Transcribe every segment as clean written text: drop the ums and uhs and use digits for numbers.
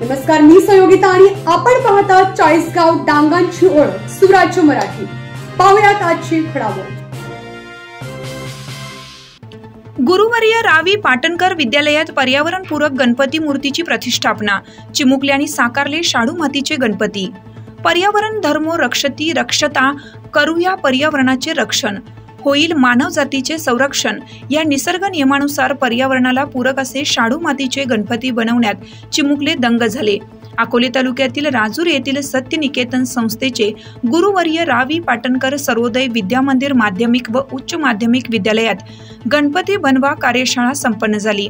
नमस्कार, मी सहयोगिता आणि आपण पाहता चाळीसगाव डांगांची ओळख सुराज्य मराठी। पाहुयात आजची घडामोड। गुरुवर्य रावी पाटणकर विद्यालयात पर्यावरणपूरक गणपती मूर्तीची प्रतिष्ठापना। चिमुकले आणि साकारले शाडू मातीचे गणपती। पर्यावरण धर्मो रक्षती रक्षता, करूया पर्यावरणाचे रक्षण, होईल मानव जातीचे संरक्षण या निसर्ग नियमानुसार पर्यावरणाला पूरक असे शाडू मातीचे गणपती बनवण्यात चिमुकले दंग झाले। अकोले तालुक्यातील राजूर येथील सत्यनिकेतन संस्थेचे गुरुवर्य रावी पाटणकर सर्वोदय विद्यामंदिर माध्यमिक व उच्च माध्यमिक विद्यालयात गणपती बनवा कार्यशाळा संपन्न झाली।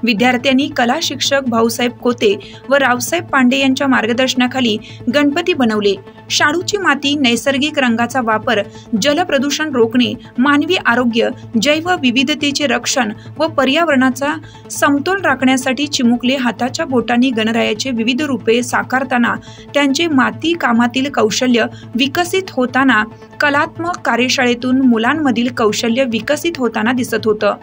विद्यार्थ्यांनी कला शिक्षक भाऊसाहेब कोते व रावसाहेब पांडे यांच्या मार्गदर्शनाखाली गणपती बनवले। शाडूची माती, नैसर्गिक रंगाचा वापर, जल प्रदूषण रोखणे, मानवी आरोग्य, जैव विविधतेचे रक्षण व पर्यावरणाचा समतोल राखण्यासाठी चिमुकले हाताच्या बोटांनी गणरायाचे विविध रूपे साकारताना त्यांचे माती कामातील कौशल्य विकसित होताना कलात्मक कार्यशाळेतून मुलांमधील कौशल्य विकसित होताना दिसत होतं।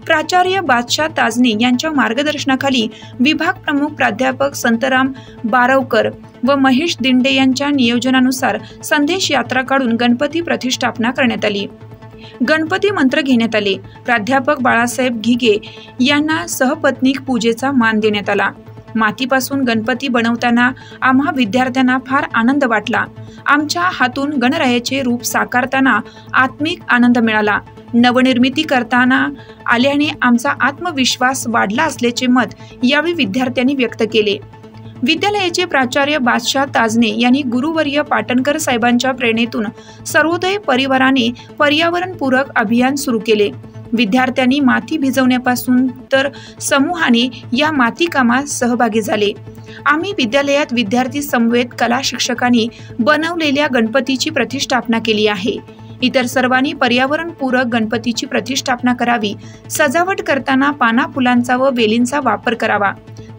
प्राचार्य बादशाह ताजनी यांच्या मार्गदर्शनाखाली विभाग प्रमुख प्राध्यापक संतराम बारवकर व महेश दिंडे यांच्या नियोजनानुसार संदेश यात्रा काढून गणपती प्रतिष्ठापना करण्यात आली। गणपती मंत्र घेण्यात आले। प्राध्यापक बाळासाहेब घिगे यांना सहपत्नीक पूजेचा मान देण्यात आला। मातीपासून गणपती बनवताना आम्हा विद्यार्थ्यांना फार आनंद वाटला। आमच्या हातून गणरायाचे रूप साकारताना आत्मिक आनंद मिळाला। नवनिर्मिती करताना आल्याने आमचा आत्मविश्वास वाढला असल्याचे मत यावेळी विद्यार्थ्यांनी व्यक्त केले। विद्यालयाचे प्राचार्य बादशाह ताजने यांनी गुरुवर्य पाटणकर साहेबांच्या प्रेरणेतून सर्वोदय परिवाराने पर्यावरणपूरक अभियान सुरू केले। विद्यार्थ्यांनी माती भिजवण्यापासून तर समूहाने या माती कामात सहभागी झाले। आम्ही विद्यालयात विद्यार्थी समवेत कला शिक्षकांनी बनवलेल्या गणपतीची प्रतिष्ठापना केली आहे। इतर सर्वांनी पर्यावरणपूरक गणपतीची प्रतिष्ठापना करावी। सजावट करताना पाना फुलांचा व वेलींचा वापर करावा,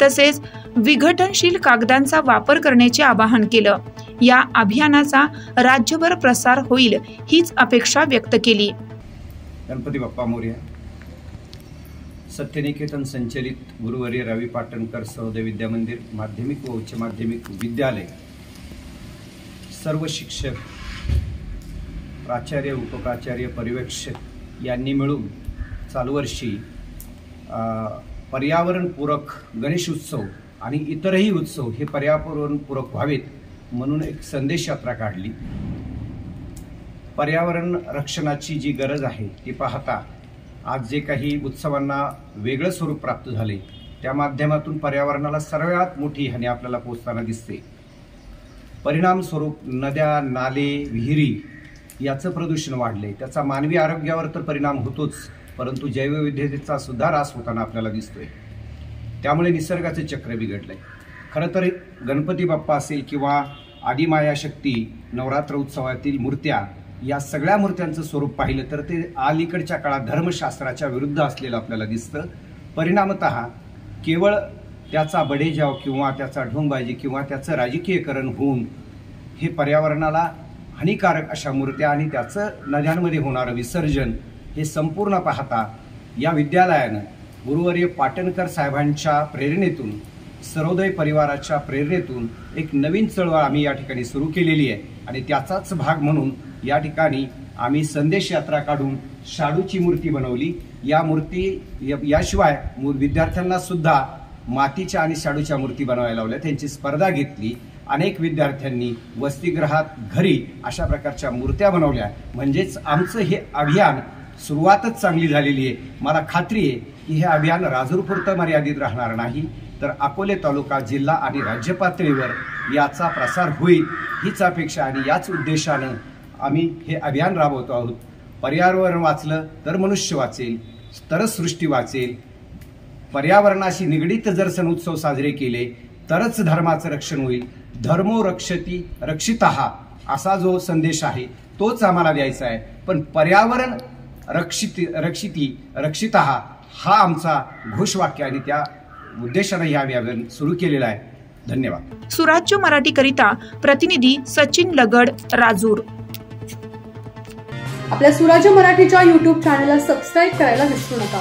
तसेच विघटनशील कागदांचा वापर करण्याचे आवाहन केलं। या अभियानाचा राज्यभर प्रसार होईल हीच अपेक्षा व्यक्त केली। गणपती बाप्पा मोरया। सत्यनिकेतन संचलित गुरुवर्य रावी पाटणकर सर्वोदय विद्यामंदिर माध्यमिक व उच्च माध्यमिक विद्यालय सर्व शिक्षक, प्राचार्य, उपप्राचार्य, पर्यवेक्षक यांनी मिळून चालू वर्षी पर्यावरणपूरक गणेश उत्सव आणि इतरही उत्सव हे पर्यावरणपूरक व्हावेत म्हणून एक संदेश यात्रा काढली। पर्यावरण रक्षणाची जी गरज आहे ती पाहता आज जे काही उत्सवांना वेगळं स्वरूप प्राप्त झाले त्या माध्यमातून पर्यावरणाला सर्वात मोठी हानी आपल्याला पोचताना दिसते। परिणाम स्वरूप नद्या, नाले, विहिरी याचं प्रदूषण वाढले। त्याचा मानवी आरोग्यावर तर परिणाम होतोच, परंतु जैवविविधतेचा सुद्धा ऱ्हास होताना आपल्याला दिसतोय। त्यामुळे निसर्गाचे चक्र बिघडलंय। खरं तर गणपती बाप्पा असेल किंवा आदिमाया शक्ती नवरात्र उत्सवातील मूर्त्या, या सगळ्या मूर्त्यांचं स्वरूप पाहिलं तर ते अलीकडच्या काळात धर्मशास्त्राच्या विरुद्ध असलेलं आपल्याला दिसतं। परिणामतः केवळ त्याचा बडेजाव किंवा त्याचा ढोंगबाजी किंवा त्याचं राजकीयकरण होऊन हे पर्यावरणाला हानिकारक अशा मूर्त्या आणि त्याचं नद्यांमध्ये होणारं विसर्जन हे संपूर्ण पाहता या विद्यालयानं गुरुवर्य पाटणकर साहेबांच्या प्रेरणेतून, सर्वोदय परिवाराच्या प्रेरणेतून एक नवीन चळवळ आम्ही या ठिकाणी सुरू केलेली आहे आणि त्याचाच भाग म्हणून या ठिकाणी आम्ही संदेश यात्रा काढून शाडूची मूर्ती बनवली। या मूर्ती याशिवाय विद्यार्थ्यांना सुद्धा मातीच्या आणि शाडूच्या मूर्ती बनवायला लावल्या। त्यांची स्पर्धा घेतली। अनेक विद्यार्थ्यांनी वसतिगृहात, घरी अशा प्रकारच्या मूर्त्या बनवल्या। म्हणजेच आमचं हे अभियान सुरुवातच चांगली झालेली आहे। मला खात्री आहे की हे अभियान राजूरपुरतं मर्यादित राहणार नाही, तर अकोले तालुका, जिल्हा आणि राज्य पातळीवर याचा प्रसार होईल हीच अपेक्षा आणि याच उद्देशानं आम्ही हे अभियान राबवतो आहोत। पर्यावरण वाचलं तर मनुष्य वाचेल, तरच सृष्टी वाचेल। पर्यावरणाशी निगडीत जर सण उत्सव साजरे केले तरच धर्माचं रक्षण होईल। धर्मो रक्षती रक्षितः असा जो संदेश आहे तोच आम्हाला द्यायचा आहे। पण पर्यावरण रक्षितः हा आमचा घोषवाक्य आणि त्या उद्देशाने हे अभियान सुरू केलेलं आहे। धन्यवाद। सुराज्य मराठी करिता प्रतिनिधी सचिन लगड, राजूर। आपल्या सुराज्य मराठीच्या YouTube चॅनलला सबस्क्राइब करायला विसरू नका।